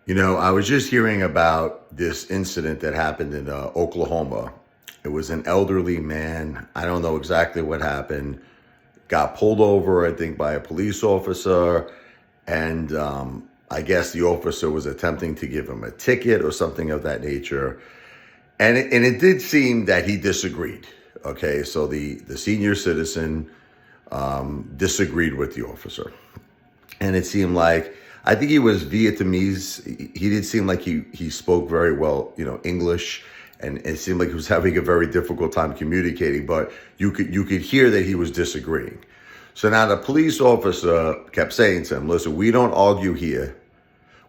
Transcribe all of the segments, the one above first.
I was just hearing about this incident that happened in Oklahoma. It was an elderly man. I don't know exactly what happened. Got pulled over, I think, by a police officer. And I guess the officer was attempting to give him a ticket or something of that nature. And it did seem that he disagreed. Okay, so the senior citizen disagreed with the officer. And it seemed like, I think he was Vietnamese. He did seem like he spoke very well, English, and it seemed like he was having a very difficult time communicating. But you could hear that he was disagreeing. So now the police officer kept saying to him, "Listen, we don't argue here.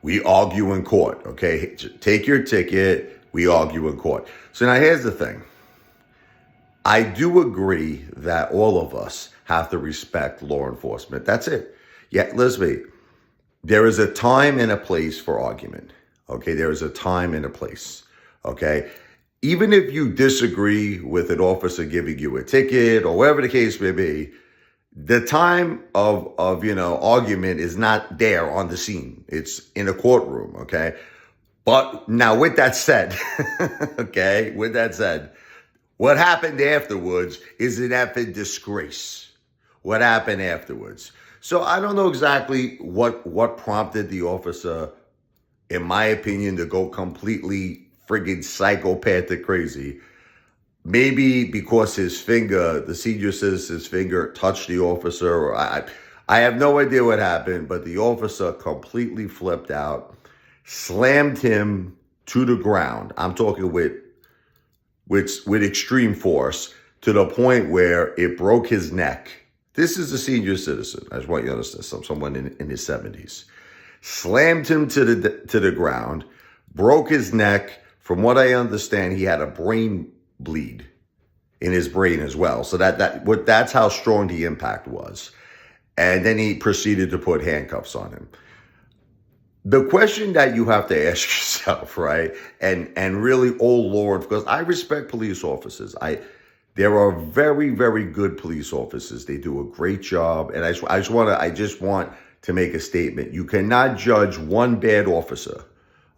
We argue in court. Okay, take your ticket. We argue in court." So now here's the thing. I do agree that all of us have to respect law enforcement. That's it. Yeah, listen, there is a time and a place for argument. Okay, there is a time and a place. Okay, even if you disagree with an officer giving you a ticket or whatever the case may be, the time of argument is not there on the scene. It's in a courtroom. Okay, but now with that said, what happened afterwards is an effing disgrace. What happened afterwards? So I don't know exactly what prompted the officer, in my opinion, to go completely friggin' psychopathic crazy. Maybe because the senior citizen's finger touched the officer, or I have no idea what happened, but the officer completely flipped out, slammed him to the ground. I'm talking with extreme force, to the point where it broke his neck. This is a senior citizen. I just want you to understand, someone in his 70s. Slammed him to the ground, broke his neck. From what I understand, he had a brain bleed in his brain as well. So that's how strong the impact was. And then he proceeded to put handcuffs on him. The question that you have to ask yourself, right, and really all law enforcement, because I respect police officers. There are very, very good police officers. They do a great job. And I just want to make a statement. You cannot judge one bad officer,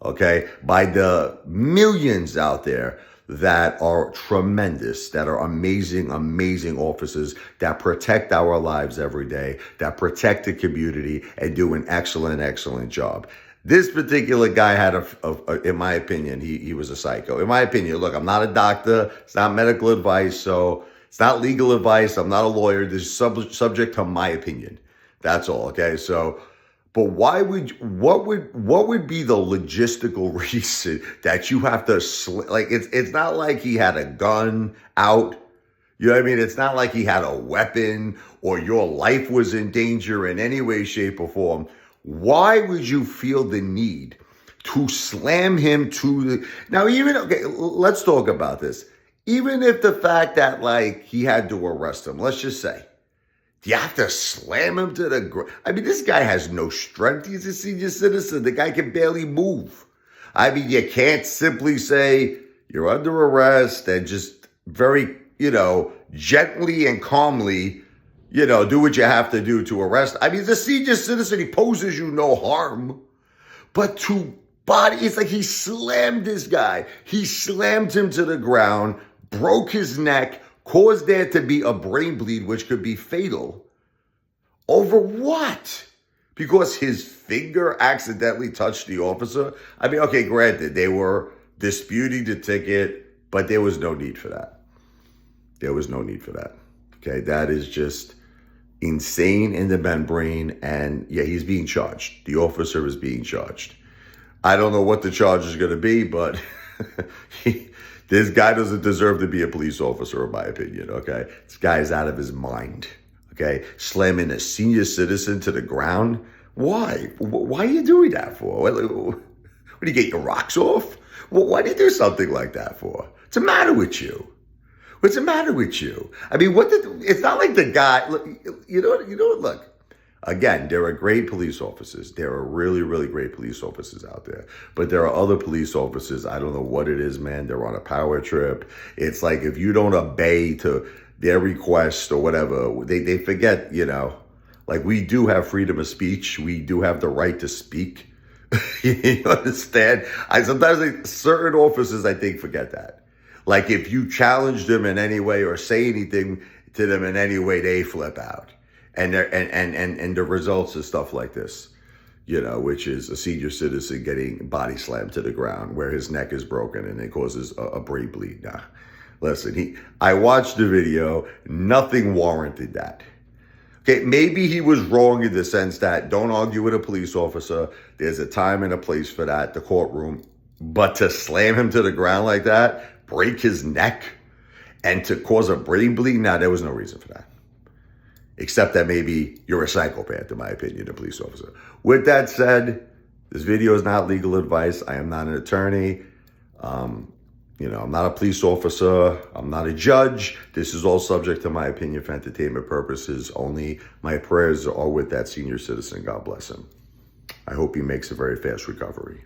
okay, by the millions out there that are tremendous, that are amazing, amazing officers that protect our lives every day, that protect the community and do an excellent, excellent job. This particular guy had in my opinion, he was a psycho. In my opinion, look, I'm not a doctor. It's not medical advice. So it's not legal advice. I'm not a lawyer. This is subject to my opinion. That's all. Okay. So, but what would be the logistical reason that you have to, it's not like he had a gun out. You know what I mean? It's not like he had a weapon or your life was in danger in any way, shape, or form. Why would you feel the need to slam him now, let's talk about this. Even if the fact that he had to arrest him, let's just say, do you have to slam him to the ground? I mean, this guy has no strength. He's a senior citizen. The guy can barely move. I mean, you can't simply say you're under arrest and just very, gently and calmly, do what you have to do to arrest. I mean, the senior citizen, he poses you no harm. But it's like he slammed this guy. He slammed him to the ground, broke his neck, caused there to be a brain bleed, which could be fatal. Over what? Because his finger accidentally touched the officer? I mean, okay, granted, they were disputing the ticket, but there was no need for that. There was no need for that. Okay, that is just insane in the membrane. And yeah, he's being charged. The officer is being charged. I don't know what the charge is going to be, but this guy doesn't deserve to be a police officer, in my opinion, okay? This guy is out of his mind, okay? Slamming a senior citizen to the ground. Why? Why are you doing that for? What do you get your rocks off? Why do you do something like that for? What's the matter with you? What's the matter with you? I mean, it's not like the guy, look, look. Again, there are great police officers. There are really, really great police officers out there. But there are other police officers, I don't know what it is, man. They're on a power trip. It's like if you don't obey to their request or whatever, they forget, we do have freedom of speech. We do have the right to speak. You understand? I sometimes think certain officers, I think, forget that. Like if you challenge them in any way or say anything to them in any way, they flip out. And the results is stuff like this, which is a senior citizen getting body slammed to the ground where his neck is broken and it causes a brain bleed. Nah, listen, I watched the video. Nothing warranted that. Okay, maybe he was wrong in the sense that don't argue with a police officer. There's a time and a place for that, the courtroom. But to slam him to the ground like that, break his neck, and to cause a brain bleed, there was no reason for that. Except that maybe you're a psychopath, in my opinion, a police officer. With that said, this video is not legal advice. I am not an attorney. I'm not a police officer. I'm not a judge. This is all subject to my opinion for entertainment purposes only. My prayers are with that senior citizen. God bless him. I hope he makes a very fast recovery.